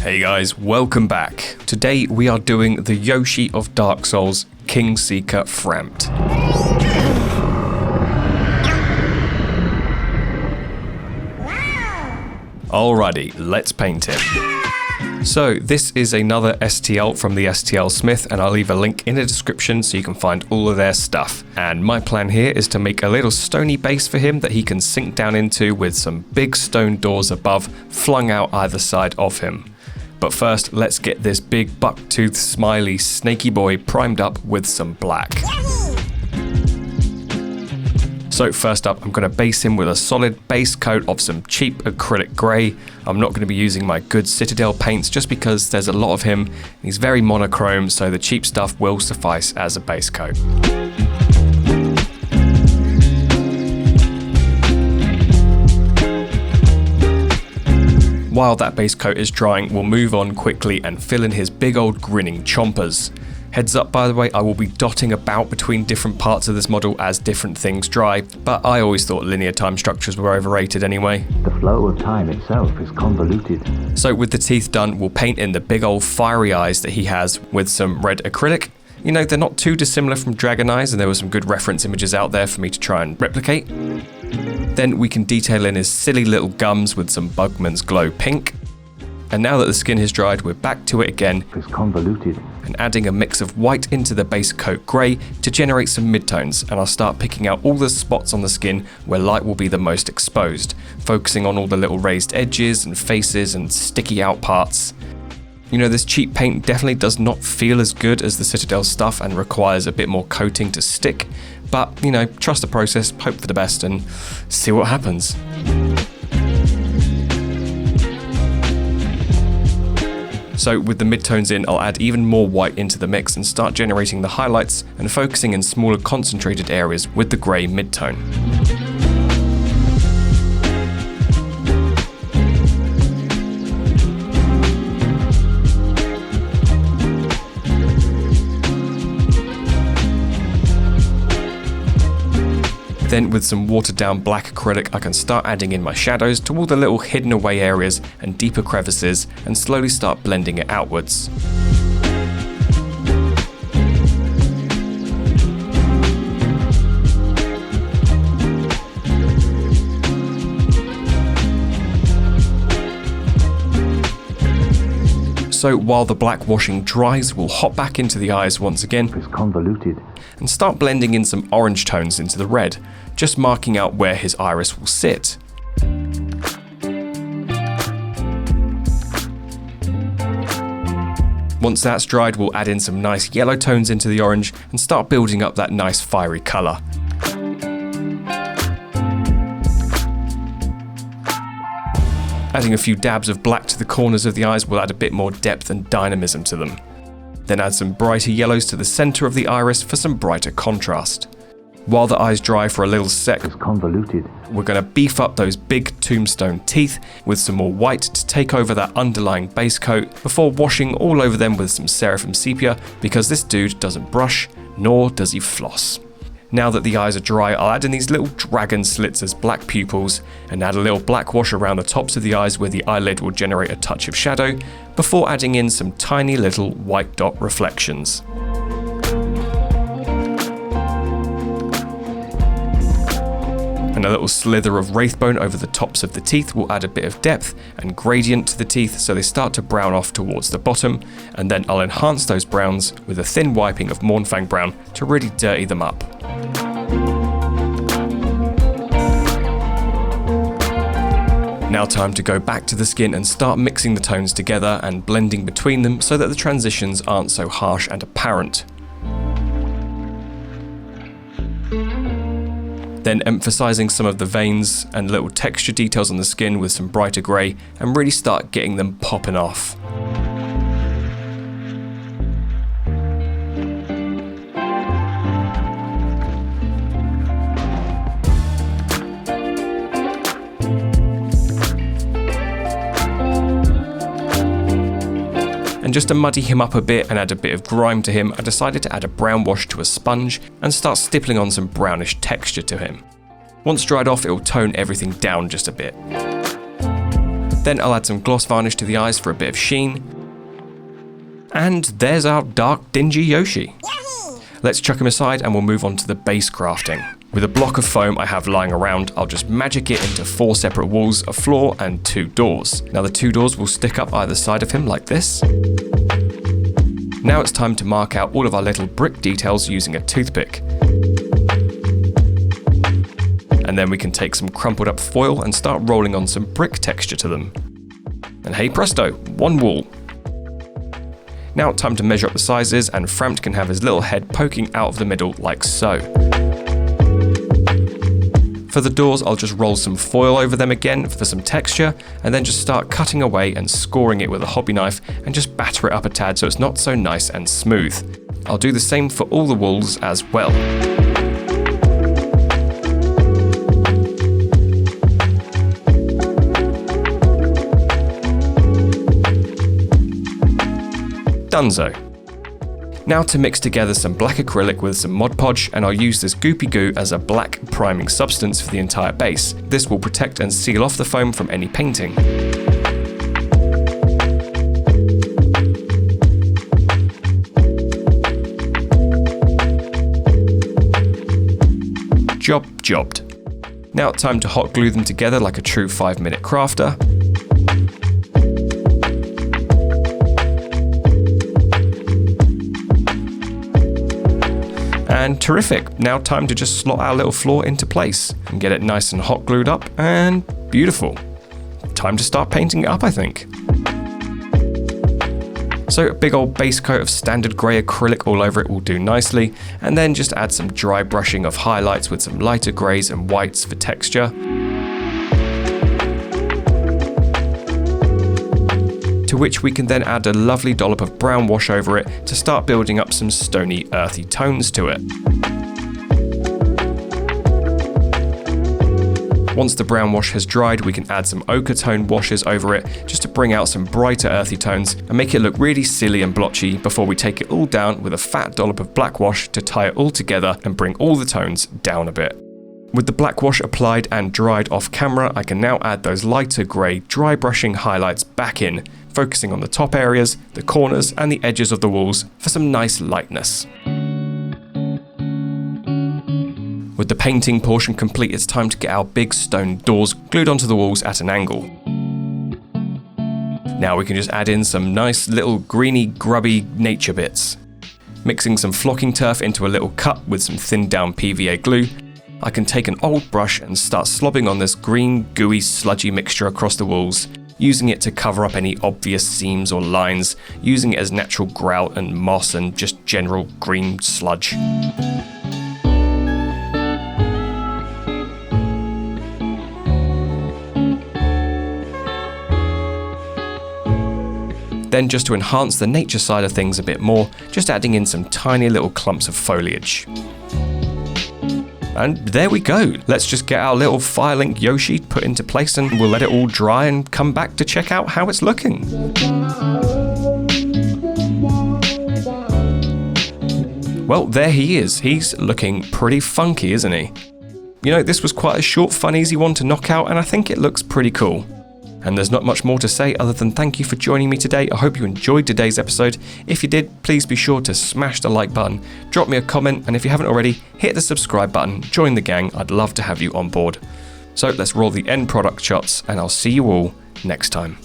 Hey guys, welcome back. Today we are doing the Yoshi of Dark Souls, Kingseeker Frampt. Alrighty, let's paint him. So this is another STL from the STL Smith, and I'll leave a link in the description so you can find all of their stuff. And my plan here is to make a little stony base for him that he can sink down into with some big stone doors above flung out either side of him. But first, let's get this big bucktooth smiley snaky boy primed up with some black. So first up, I'm going to base him with a solid base coat of some cheap acrylic grey. I'm not going to be using my good Citadel paints just because there's a lot of him. He's very monochrome, so the cheap stuff will suffice as a base coat. While that base coat is drying, we'll move on quickly and fill in his big old grinning chompers. Heads up, by the way, I will be dotting about between different parts of this model as different things dry, but I always thought linear time structures were overrated anyway. The flow of time itself is convoluted. So with the teeth done, we'll paint in the big old fiery eyes that he has with some red acrylic. You know, they're not too dissimilar from Dragon Eyes, and there were some good reference images out there for me to try and replicate. Then we can detail in his silly little gums with some Bugman's Glow Pink. And now that the skin has dried, we're back to it again. It's convoluted. And adding a mix of white into the base coat grey to generate some midtones, and I'll start picking out all the spots on the skin where light will be the most exposed, focusing on all the little raised edges and faces and sticky out parts. You know, this cheap paint definitely does not feel as good as the Citadel stuff and requires a bit more coating to stick, but you know, trust the process, hope for the best and see what happens. So with the midtones in, I'll add even more white into the mix and start generating the highlights and focusing in smaller concentrated areas with the grey midtone. Then with some watered down black acrylic, I can start adding in my shadows to all the little hidden away areas and deeper crevices and slowly start blending it outwards. So while the black washing dries, we'll hop back into the eyes once again. It's convoluted. And start blending in some orange tones into the red, just marking out where his iris will sit. Once that's dried, we'll add in some nice yellow tones into the orange and start building up that nice fiery colour. Adding a few dabs of black to the corners of the eyes will add a bit more depth and dynamism to them. Then add some brighter yellows to the centre of the iris for some brighter contrast. While the eyes dry for a little sec, It's convoluted. we're going to beef up those big tombstone teeth with some more white to take over that underlying base coat before washing all over them with some Seraphim Sepia, because this dude doesn't brush, nor does he floss. Now that the eyes are dry, I'll add in these little dragon slits as black pupils and add a little black wash around the tops of the eyes where the eyelid will generate a touch of shadow before adding in some tiny little white dot reflections. And a little slither of wraithbone over the tops of the teeth will add a bit of depth and gradient to the teeth so they start to brown off towards the bottom, and then I'll enhance those browns with a thin wiping of Mournfang Brown to really dirty them up. Now time to go back to the skin and start mixing the tones together and blending between them so that the transitions aren't so harsh and apparent. Then emphasizing some of the veins and little texture details on the skin with some brighter grey and really start getting them popping off. And just to muddy him up a bit and add a bit of grime to him, I decided to add a brown wash to a sponge and start stippling on some brownish texture to him. Once dried off, it will tone everything down just a bit. Then I'll add some gloss varnish to the eyes for a bit of sheen. And there's our dark, dingy Yoshi. Let's chuck him aside and we'll move on to the base crafting. With a block of foam I have lying around, I'll just magic it into 4 separate walls, a floor and 2 doors. Now the 2 doors will stick up either side of him like this. Now it's time to mark out all of our little brick details using a toothpick. And then we can take some crumpled up foil and start rolling on some brick texture to them. And hey presto, 1 wall. Now time to measure up the sizes, and Frampt can have his little head poking out of the middle like so. For the doors, I'll just roll some foil over them again for some texture, and then just start cutting away and scoring it with a hobby knife and just batter it up a tad so it's not so nice and smooth. I'll do the same for all the walls as well. Dunzo. Now to mix together some black acrylic with some Mod Podge, and I'll use this goopy goo as a black priming substance for the entire base. This will protect and seal off the foam from any painting. Jobbed. Now time to hot glue them together like a true 5-minute crafter. And terrific, now time to just slot our little floor into place and get it nice and hot glued up and beautiful. Time to start painting it up, I think. So a big old base coat of standard grey acrylic all over it will do nicely, and then just add some dry brushing of highlights with some lighter greys and whites for texture. To which we can then add a lovely dollop of brown wash over it to start building up some stony, earthy tones to it. Once the brown wash has dried, we can add some ochre tone washes over it just to bring out some brighter earthy tones and make it look really silly and blotchy before we take it all down with a fat dollop of black wash to tie it all together and bring all the tones down a bit. With the black wash applied and dried off camera, I can now add those lighter grey dry brushing highlights back in, focusing on the top areas, the corners and the edges of the walls for some nice lightness. With the painting portion complete, it's time to get our big stone doors glued onto the walls at an angle. Now we can just add in some nice little greeny grubby nature bits. Mixing some flocking turf into a little cup with some thinned down PVA glue, I can take an old brush and start slobbing on this green, gooey, sludgy mixture across the walls, using it to cover up any obvious seams or lines, using it as natural grout and moss and just general green sludge. Then just to enhance the nature side of things a bit more, just adding in some tiny little clumps of foliage. And there we go. Let's just get our little Firelink Yoshi put into place and we'll let it all dry and come back to check out how it's looking. Well, there he is. He's looking pretty funky, isn't he? You know, this was quite a short, fun, easy one to knock out, and I think it looks pretty cool. And there's not much more to say other than thank you for joining me today. I hope you enjoyed today's episode. If you did, please be sure to smash the like button, drop me a comment, and if you haven't already, hit the subscribe button, join the gang. I'd love to have you on board. So let's roll the end product shots, and I'll see you all next time.